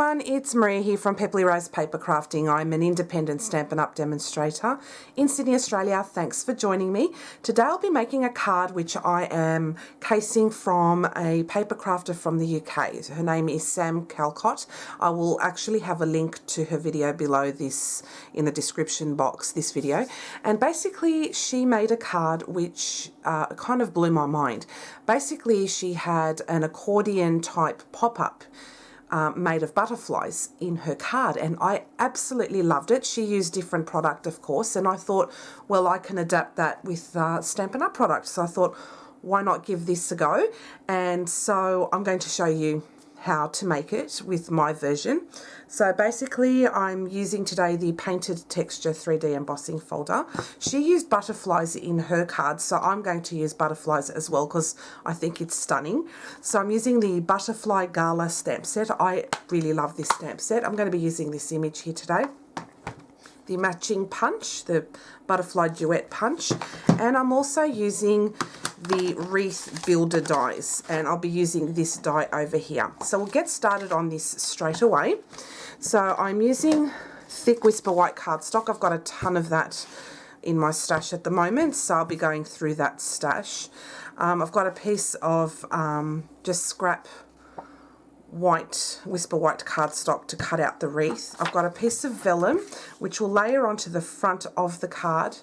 everyone, it's Maria here from Pepperly Rose Paper Crafting. I'm an independent Stampin' Up demonstrator in Sydney, Australia. Thanks for joining me. Today I'll be making a card which I am casing from a paper crafter from the UK. Her name is Sam Calcott. I will actually have a link to her video below this in the description box, this video. And basically she made a card which kind of blew my mind. Basically she had an accordion type pop-up made of butterflies in her card, and I absolutely loved it. She used different product, of course, and I thought, well, I can adapt that with Stampin' Up product. So I thought, why not give this a go? And so I'm going to show you how to make it with my version. So basically I'm using today the Painted Texture 3D Embossing Folder. She used butterflies in her card, so I'm going to use butterflies as well because I think it's stunning. So I'm using the Butterfly Gala stamp set. I really love this stamp set. I'm going to be using this image here today. The matching punch, the Butterfly Duet Punch, and I'm also using the Wreath Builder Dies, and I'll be using this die over here. So we'll get started on this straight away. So I'm using thick Whisper White cardstock. I've got a ton of that in my stash at the moment, so I'll be going through that stash. I've got a piece of just scrap white Whisper White cardstock to cut out the wreath. I've got a piece of vellum which will layer onto the front of the card,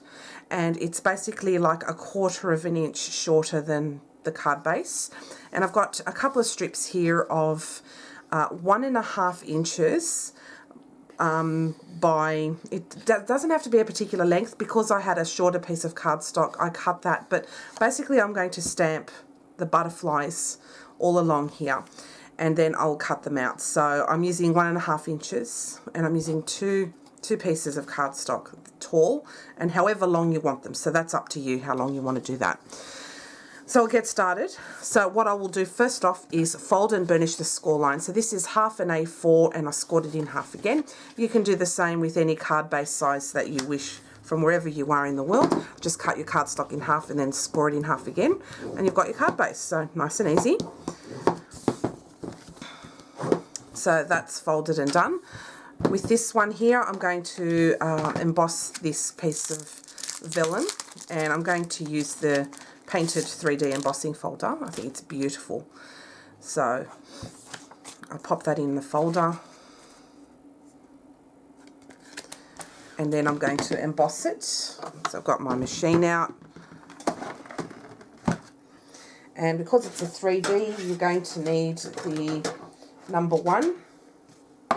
and it's basically like 1/4 of an inch shorter than the card base. And I've got a couple of strips here of 1.5 inches by, it doesn't have to be a particular length because I had a shorter piece of cardstock. I cut that, but basically I'm going to stamp the butterflies all along here, and then I'll cut them out. So I'm using 1.5 inches, and I'm using two pieces of cardstock, tall, and however long you want them. So that's up to you how long you want to do that. So I'll get started. So what I will do first off is fold and burnish the score line. So this is half an A4 and I scored it in half again. You can do the same with any card base size that you wish from wherever you are in the world. Just cut your cardstock in half and then score it in half again, and you've got your card base. So nice and easy. So that's folded and done. With this one here, I'm going to emboss this piece of vellum, and I'm going to use the Painted 3D Embossing Folder. I think it's beautiful. So I'll pop that in the folder, and then I'm going to emboss it. So I've got my machine out, and because it's a 3D, you're going to need the number 1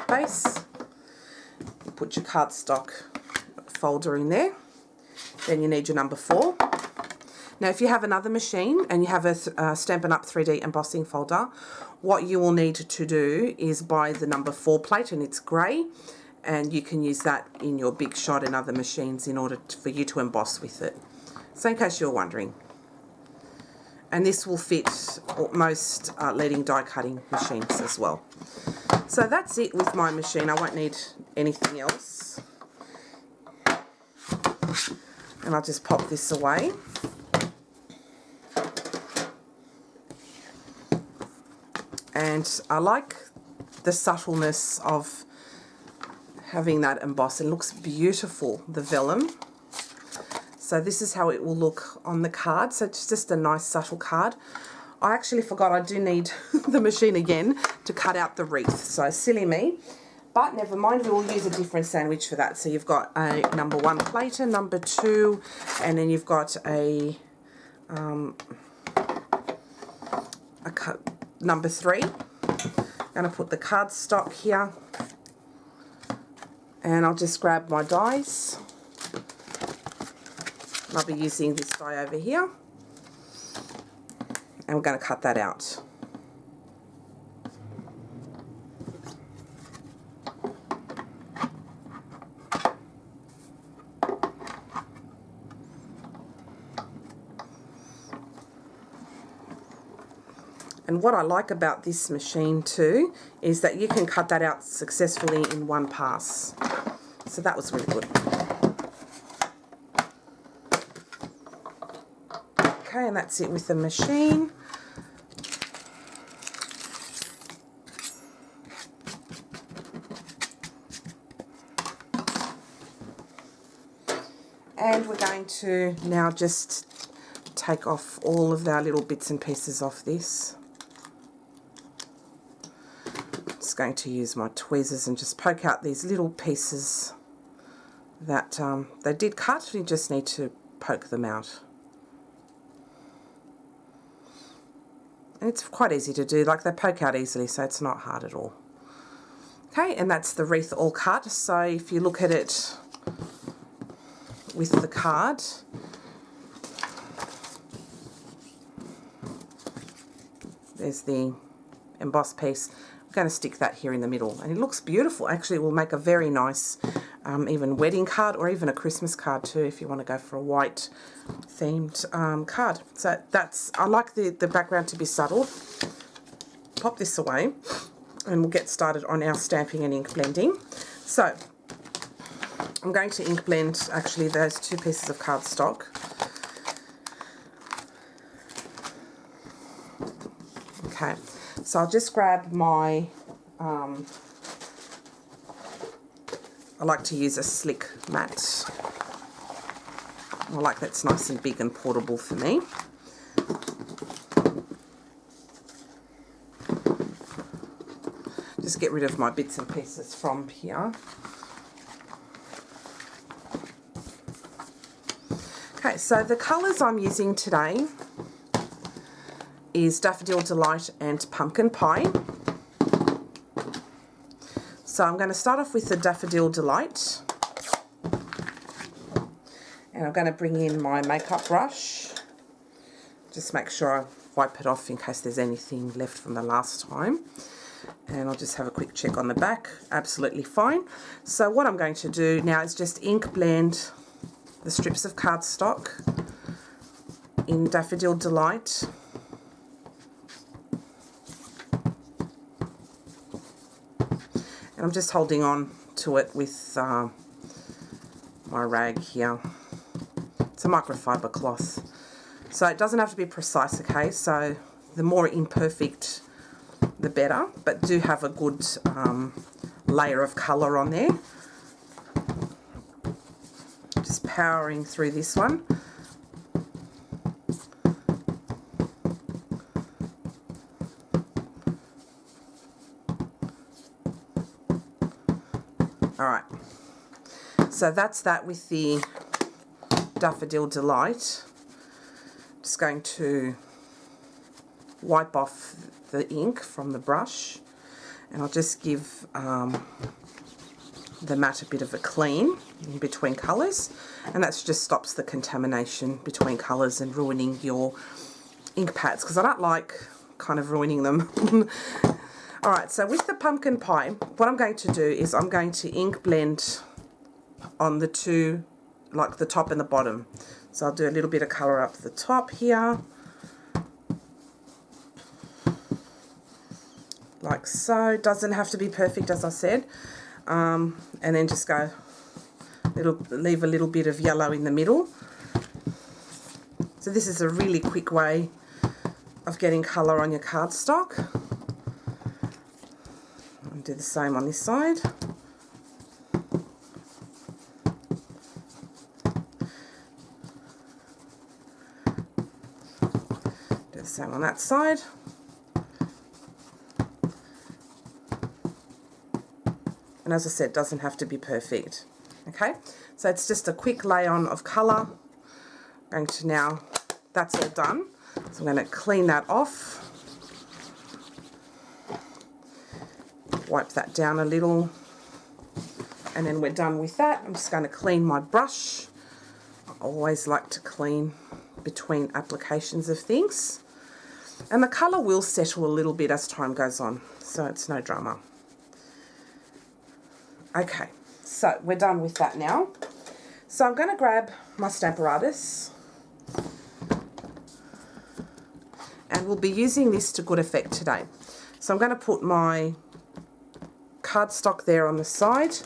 base. You put your cardstock folder in there. Then you need your number 4. Now if you have another machine and you have a Stampin' Up 3D embossing folder, what you will need to do is buy the number 4 plate, and it's grey, and you can use that in your Big Shot and other machines in order for you to emboss with it. So in case you're wondering. And this will fit most leading die cutting machines as well. So that's it with my machine. I won't need anything else. And I'll just pop this away. And I like the subtleness of having that embossed. It looks beautiful, the vellum. So this is how it will look on the card. So it's just a nice subtle card. I actually forgot I do need the machine again to cut out the wreath. So silly me. But never mind, we will use a different sandwich for that. So you've got a number 1 plate, a number 2, and then you've got a number 3. I'm going to put the cardstock here, and I'll just grab my dies. I'll be using this die over here, and we're going to cut that out. And what I like about this machine too is that you can cut that out successfully in one pass. So that was really good. Okay, and that's it with the machine. to now just take off all of our little bits and pieces off this. Just going to use my tweezers and just poke out these little pieces that they did cut. You just need to poke them out. And it's quite easy to do, like they poke out easily, so it's not hard at all. Okay, and that's the wreath all cut. So if you look at it with the card, there's the embossed piece. I'm going to stick that here in the middle, and it looks beautiful. Actually, it will make a very nice even wedding card, or even a Christmas card too, if you want to go for a white themed card. So that's, I like the background to be subtle. Pop this away and we'll get started on our stamping and ink blending. So I'm going to ink blend actually those two pieces of cardstock. Okay, so I'll just grab my I like to use a slick mat. I like that's nice and big and portable for me. Just get rid of my bits and pieces from here. Okay, so the colours I'm using today is Daffodil Delight and Pumpkin Pie. So I'm going to start off with the Daffodil Delight, and I'm going to bring in my makeup brush. Just make sure I wipe it off in case there's anything left from the last time. And I'll just have a quick check on the back. Absolutely fine. So what I'm going to do now is just ink blend the strips of cardstock in Daffodil Delight. And I'm just holding on to it with my rag here. It's a microfiber cloth. So it doesn't have to be precise, okay? So the more imperfect, the better. But do have a good layer of colour on there. Just powering through this one. Alright, so that's that with the Daffodil Delight. Just going to wipe off the ink from the brush, and I'll just give the mat a bit of a clean in between colours, and that just stops the contamination between colours and ruining your ink pads, because I don't like kind of ruining them. Alright, so with the pumpkin pie, what I'm going to do is I'm going to ink blend on the two, like the top and the bottom. So I'll do a little bit of colour up the top here, like so. Doesn't have to be perfect, as I said. And then just go, leave a little bit of yellow in the middle. So this is a really quick way of getting colour on your cardstock. And do the same on this side. Do the same on that side. And as I said, it doesn't have to be perfect. Okay, so it's just a quick lay on of colour. I'm going to now, that's all done. So I'm going to clean that off. Wipe that down a little, and then we're done with that. I'm just going to clean my brush. I always like to clean between applications of things, and the colour will settle a little bit as time goes on, so it's no drama. Okay, so we're done with that now. So I'm going to grab my Stamparatus, and we'll be using this to good effect today. So I'm going to put my cardstock there on the side,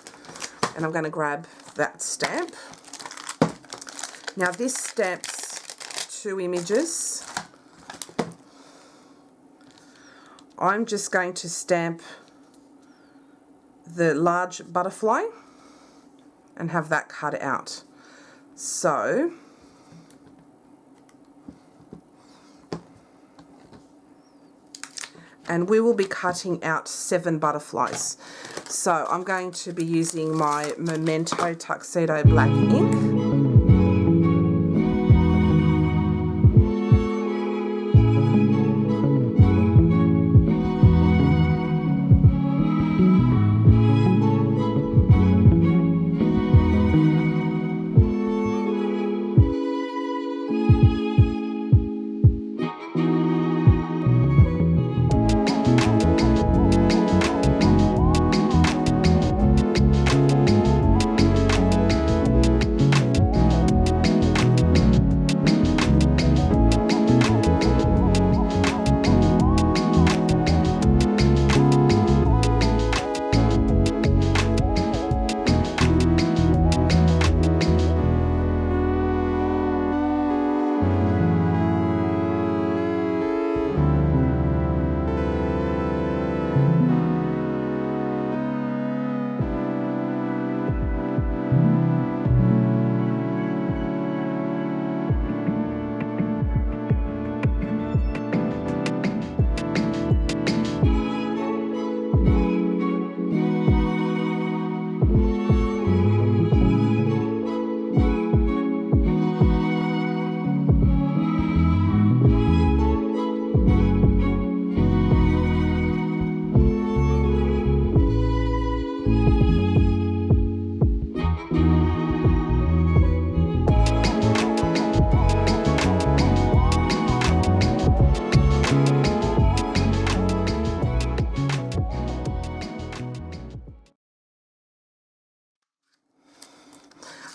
and I'm going to grab that stamp. Now this stamps 2 images. I'm just going to stamp the large butterfly and have that cut out. So and we will be cutting out 7 butterflies. So I'm going to be using my Memento Tuxedo Black ink.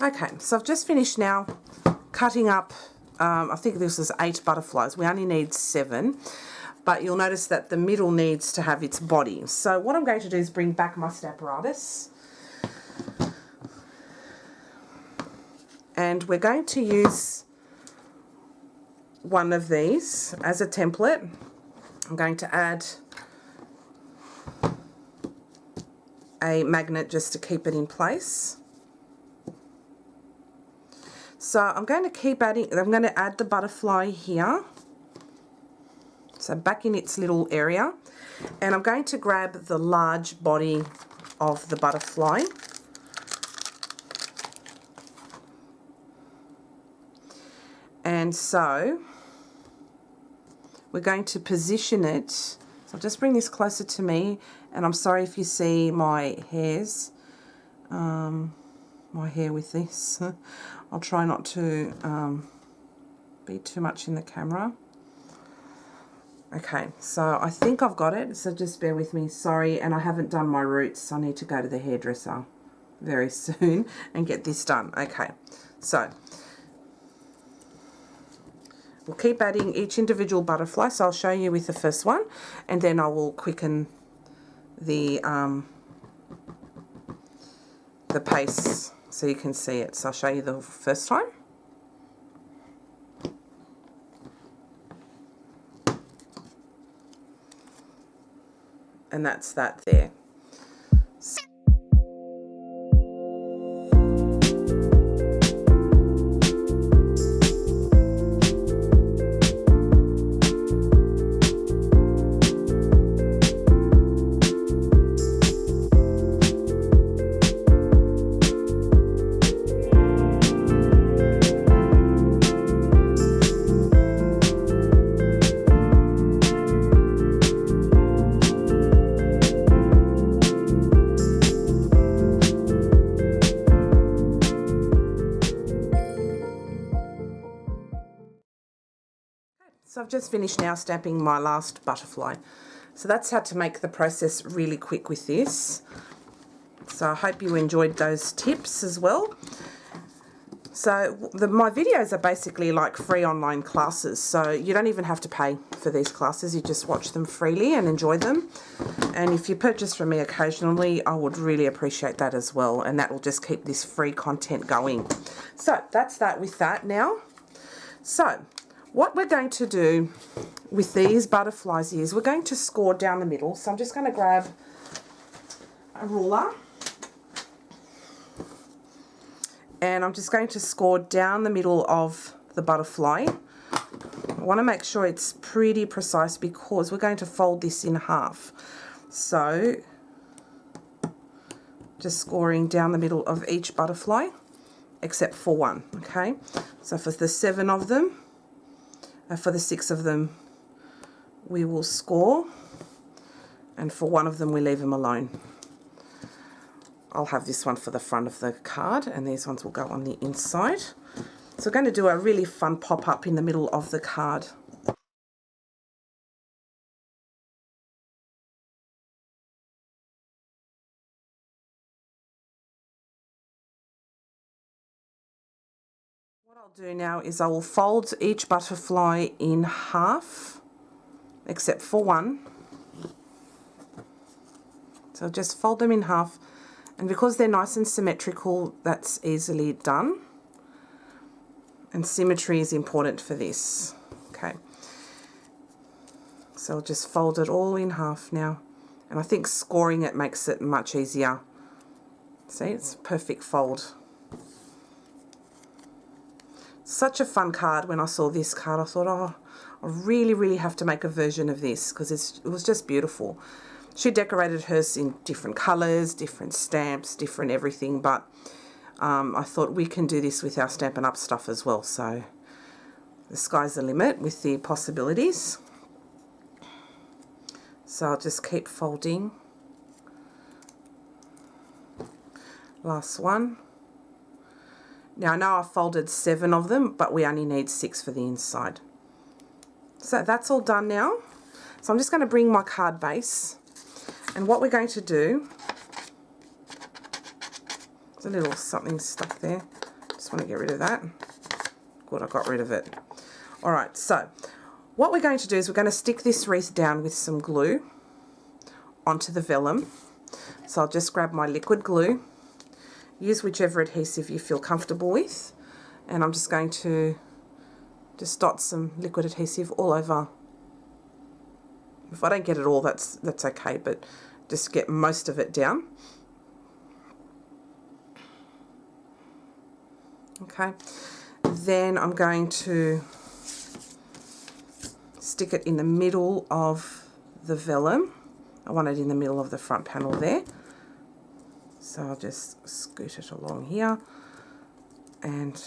Okay, so I've just finished now cutting up, I think this is 8 butterflies. We only need 7, but you'll notice that the middle needs to have its body. So what I'm going to do is bring back my Stamparatus, and we're going to use one of these as a template. I'm going to add a magnet just to keep it in place. So I'm going to keep adding, I'm going to add the butterfly here, so back in its little area, and I'm going to grab the large body of the butterfly and so we're going to position it. So I'll just bring this closer to me, and I'm sorry if you see my hairs, my hair with this. I'll try not to be too much in the camera. Okay, so I think I've got it, so just bear with me. Sorry, and I haven't done my roots. I need to go to the hairdresser very soon and get this done. Okay, so we'll keep adding each individual butterfly. So I'll show you with the first one, and then I will quicken the pace so you can see it. So I'll show you the first time. And that's that there. So I've just finished now stamping my last butterfly. So that's how to make the process really quick with this. So I hope you enjoyed those tips as well. So my videos are basically like free online classes, so you don't even have to pay for these classes. You just watch them freely and enjoy them. And if you purchase from me occasionally, I would really appreciate that as well, and that will just keep this free content going. So that's that with that now. So what we're going to do with these butterflies is we're going to score down the middle. So I'm just going to grab a ruler, and I'm just going to score down the middle of the butterfly. I want to make sure it's pretty precise because we're going to fold this in half. So just scoring down the middle of each butterfly except for one, okay? So for the 7 of them, for the 6 of them, we will score, and for one of them we leave them alone. I'll have this one for the front of the card, and these ones will go on the inside. So we're going to do a really fun pop-up in the middle of the card. What I'll do now is I will fold each butterfly in half, except for one. So just fold them in half, and because they're nice and symmetrical, that's easily done. And symmetry is important for this. Okay. So I'll just fold it all in half now. And I think scoring it makes it much easier. See, it's a perfect fold. Such a fun card. When I saw this card, I thought, oh, I really have to make a version of this because it was just beautiful. She decorated hers in different colours, different stamps, different everything, but I thought we can do this with our Stampin' Up stuff as well. So the sky's the limit with the possibilities. So I'll just keep folding. Last one. Now I know I've folded 7 of them, but we only need 6 for the inside. So that's all done now. So I'm just going to bring my card base, and what we're going to do, there's a little something stuck there. Just want to get rid of that. Good, I got rid of it. All right, so what we're going to do is we're going to stick this wreath down with some glue onto the vellum. So I'll just grab my liquid glue. Use whichever adhesive you feel comfortable with, and I'm just going to just dot some liquid adhesive all over. If I don't get it all, that's okay, but just get most of it down. Okay, then I'm going to stick it in the middle of the vellum. I want it in the middle of the front panel there. So I'll just scoot it along here and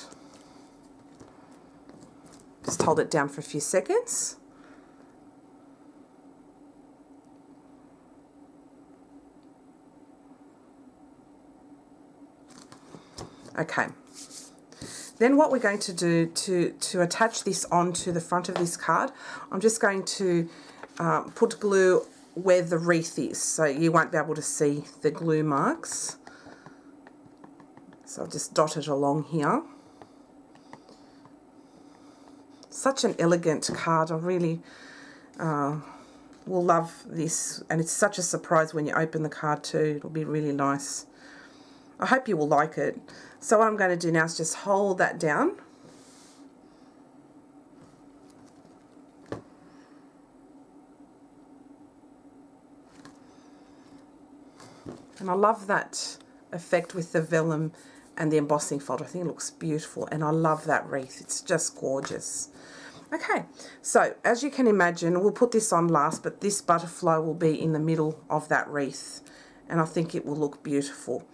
just hold it down for a few seconds. Okay. Then what we're going to do to attach this onto the front of this card, I'm just going to put glue where the wreath is, so you won't be able to see the glue marks. So I'll just dot it along here. Such an elegant card. I really will love this, and it's such a surprise when you open the card too. It'll be really nice. I hope you will like it. So what I'm going to do now is just hold that down. And I love that effect with the vellum and the embossing folder. I think it looks beautiful, and I love that wreath. It's just gorgeous. Okay, so as you can imagine, we'll put this on last, but this butterfly will be in the middle of that wreath, and I think it will look beautiful.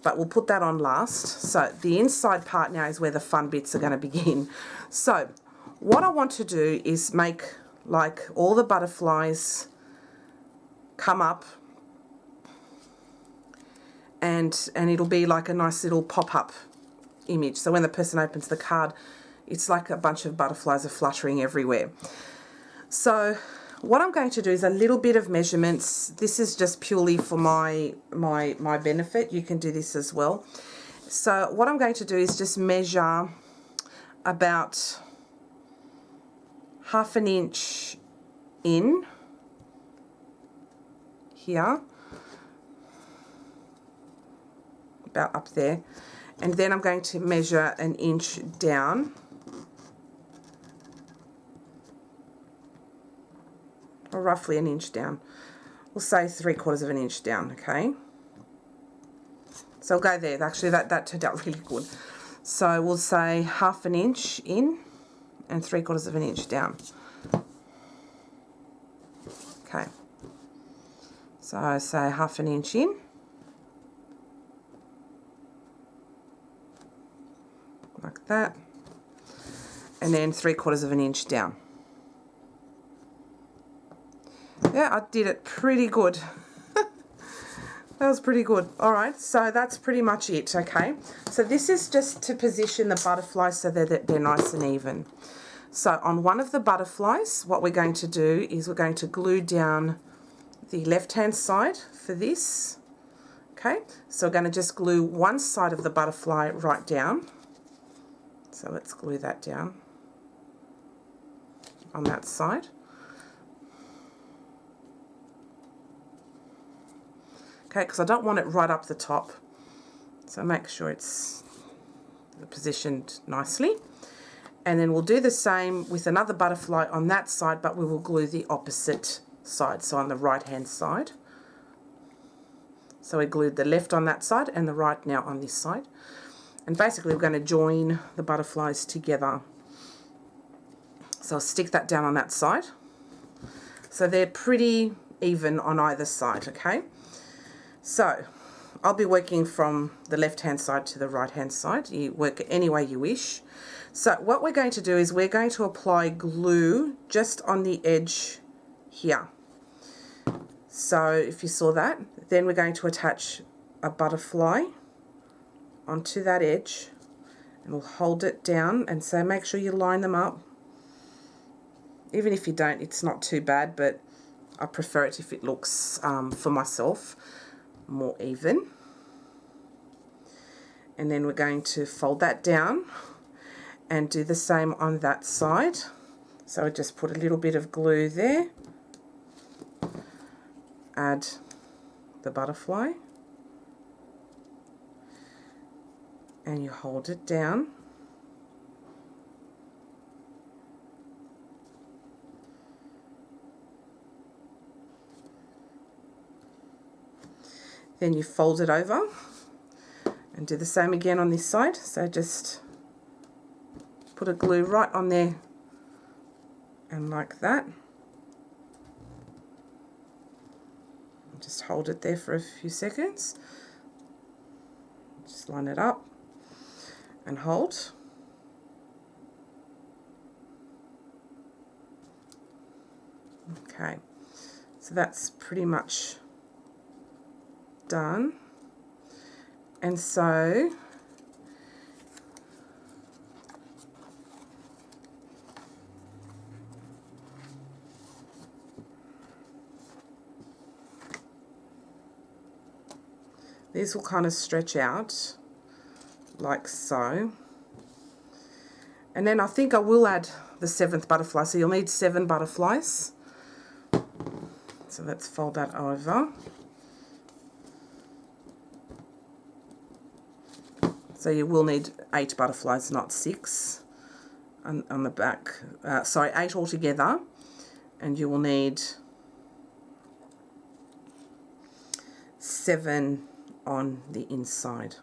But we'll put that on last. So the inside part now is where the fun bits are going to begin. So what I want to do is make like all the butterflies come up, and it'll be like a nice little pop-up image. So when the person opens the card, it's like a bunch of butterflies are fluttering everywhere. So what I'm going to do is a little bit of measurements. This is just purely for my benefit. You can do this as well. So what I'm going to do is just measure about ½ an inch in here, about up there, and then I'm going to measure an inch down, or roughly an inch down. We'll say 3/4 of an inch down, okay? So I'll go there. Actually, that turned out really good. So we'll say ½ an inch in, and 3/4 of an inch down. Okay, so say 1/2 inch in, like that, and then 3/4 of an inch down. Yeah, I did it pretty good. That was pretty good. All right, so that's pretty much it, okay? So this is just to position the butterflies so that they're nice and even. So on one of the butterflies, what we're going to do is we're going to glue down the left-hand side for this, okay? So we're going to just glue one side of the butterfly right down. So let's glue that down on that side. Okay, because I don't want it right up the top. So make sure it's positioned nicely. And then we'll do the same with another butterfly on that side, but we will glue the opposite side, so on the right-hand side. So we glued the left on that side and the right now on this side. And basically we're going to join the butterflies together. So I'll stick that down on that side. So they're pretty even on either side, okay? So I'll be working from the left-hand side to the right-hand side. You work any way you wish. So what we're going to do is we're going to apply glue just on the edge here. So if you saw that, then we're going to attach a butterfly onto that edge, and we'll hold it down, and so make sure you line them up. Even if you don't, it's not too bad, but I prefer it if it looks, for myself, more even. And then we're going to fold that down and do the same on that side. So I just put a little bit of glue there, add the butterfly, and you hold it down. Then you fold it over and do the same again on this side. So just put a glue right on there and like that. Just hold it there for a few seconds. Just line it up and hold. Okay, so that's pretty much done. And so these will kind of stretch out like so. And then I think I will add the 7th butterfly, so you'll need 7 butterflies. So let's fold that over. So you will need 8 butterflies, not 6 on the back. Sorry, 8 altogether, and you will need 7 on the inside.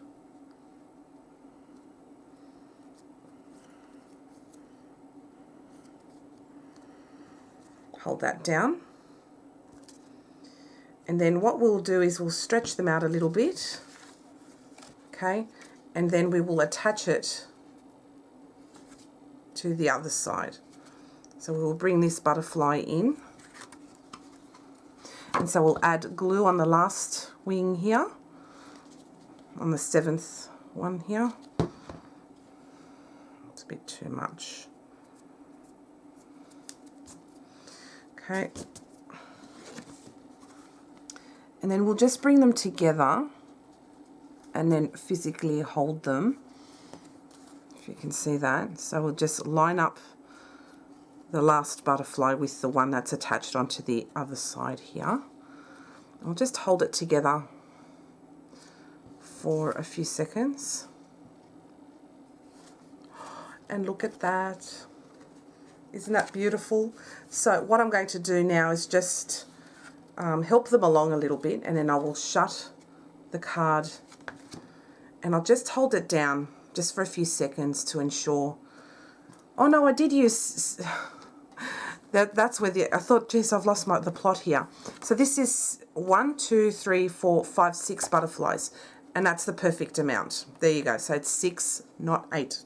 Hold that down. And then what we'll do is we'll stretch them out a little bit, okay, and then we will attach it to the other side. So we will bring this butterfly in, and so we'll add glue on the last wing here, on the 7th one here. It's a bit too much. Okay. And then we'll just bring them together and then physically hold them, if you can see that. So we'll just line up the last butterfly with the one that's attached onto the other side here. I'll just hold it together for a few seconds. And look at that. Isn't that beautiful? So what I'm going to do now is just help them along a little bit, and then I will shut the card and I'll just hold it down just for a few seconds to ensure Oh no, I did use, that's where I thought, geez, I've lost the plot here. So this is 1, 2, 3, 4, 5, 6 butterflies, and that's the perfect amount. There you go. So it's 6, not 8,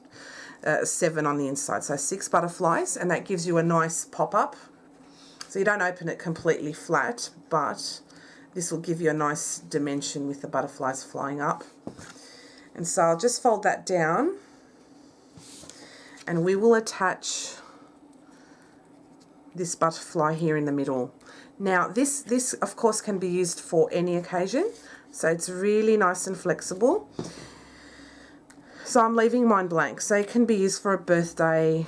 7 on the inside. So 6 butterflies, and that gives you a nice pop-up. So you don't open it completely flat, but this will give you a nice dimension with the butterflies flying up. And so I'll just fold that down, and we will attach this butterfly here in the middle. Now this of course can be used for any occasion, so it's really nice and flexible. So I'm leaving mine blank, so it can be used for a birthday,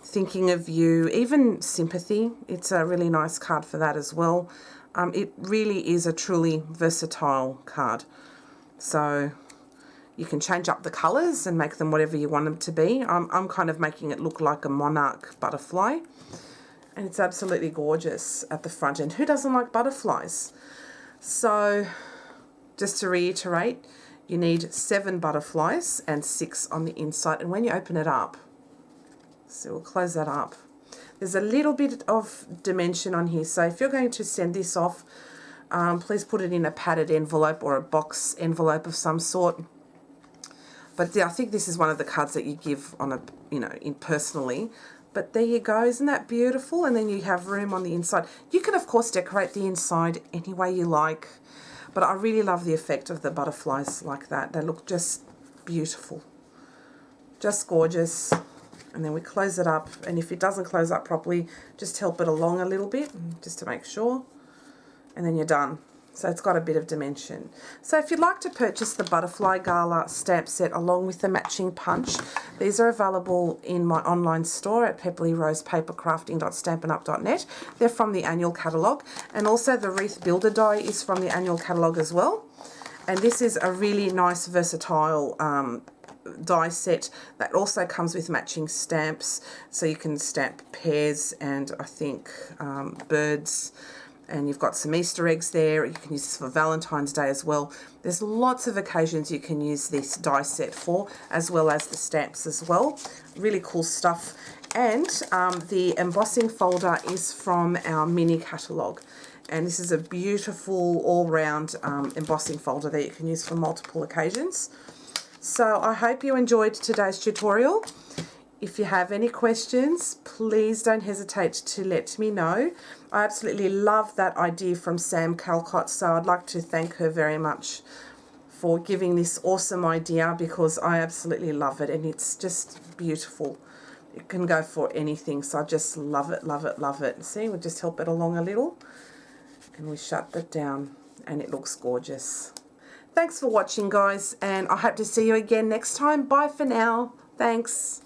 thinking of you, even sympathy. It's a really nice card for that as well. It really is a truly versatile card. So you can change up the colours and make them whatever you want them to be. I'm kind of making it look like a monarch butterfly. And it's absolutely gorgeous at the front end. Who doesn't like butterflies? So just to reiterate, you need 7 butterflies and 6 on the inside. And when you open it up, so we'll close that up, there's a little bit of dimension on here. So if you're going to send this off, please put it in a padded envelope or a box envelope of some sort. But I think this is one of the cards that you give on a, personally. But there you go, isn't that beautiful? And then you have room on the inside. You can, of course, decorate the inside any way you like. But I really love the effect of the butterflies like that. They look just beautiful. Just gorgeous. And then we close it up. And if it doesn't close up properly, just help it along a little bit, just to make sure. And then you're done. So it's got a bit of dimension. So if you'd like to purchase the Butterfly Gala stamp set along with the matching punch, these are available in my online store at pepperyrosepapercrafting.stampinup.net. They're from the annual catalogue. And also the Wreath Builder Die is from the annual catalogue as well. And this is a really nice versatile die set that also comes with matching stamps. So you can stamp pears and I think birds. And you've got some Easter eggs there. You can use this for Valentine's Day as well. There's lots of occasions you can use this die set for, as well as the stamps as well. Really cool stuff. And the embossing folder is from our mini catalogue. And this is a beautiful all-round embossing folder that you can use for multiple occasions. So I hope you enjoyed today's tutorial. If you have any questions, please don't hesitate to let me know. I absolutely love that idea from Sam Calcott, so I'd like to thank her very much for giving this awesome idea, because I absolutely love it and it's just beautiful. It can go for anything, so I just love it, love it, love it. See, we'll just help it along a little and we shut that down and it looks gorgeous. Thanks for watching, guys, and I hope to see you again next time. Bye for now. Thanks.